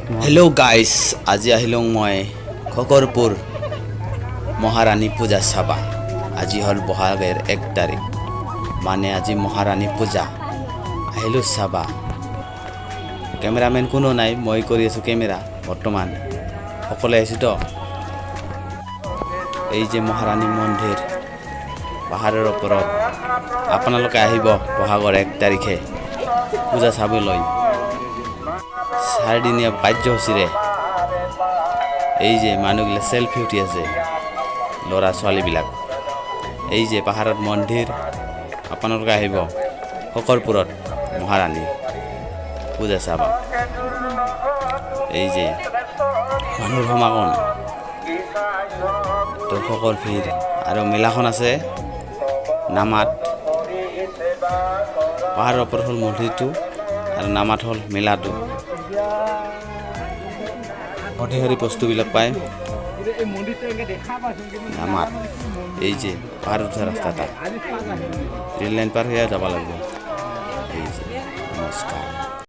hello guys আজি আহিলোঁ মই খকৰপুৰ মহাৰাণী পূজা চাবা আজি হল বহাগৰ 1 তাৰিখ মানে আজি মহাৰাণী পূজা আহিলোঁ চাবা কেমেৰামেন কোনো নাই মই কৰি আছো কেমেৰা বৰ্তমান সকলে আহিছো তো এই যে মহাৰাণী মন্দিৰ পাহাৰৰ ওপৰত আপোনালোকে আহিব বহাগৰ 1 তাৰিখে পূজা চাবলৈ চাৰিদিনীয়া কাৰ্যসূচীৰে এই যে মানুহবিলাক সেলফি উঠি আছে লৰা ছোৱালীবিলাক এই যে পাহাৰত মন্দিৰ আপোনালোকে আহিব খকৰপুৰত মহাৰাণী পূজা চাবা এই যে মানুহৰ সমাগম দৰ্শকৰ ভিৰ আৰু মেলাখন আছে নামাত পাহাৰৰ ওপৰত হল মন্দিৰটো আৰু নামাত হল মেলাটো অধিকাৰী বস্তুবিলাক পায় নামাত এই যে পাহাৰত উঠা ৰাস্তাটা ৰেল লাইন পাৰ হৈ যাব লাগিব এই যে নমস্কাৰ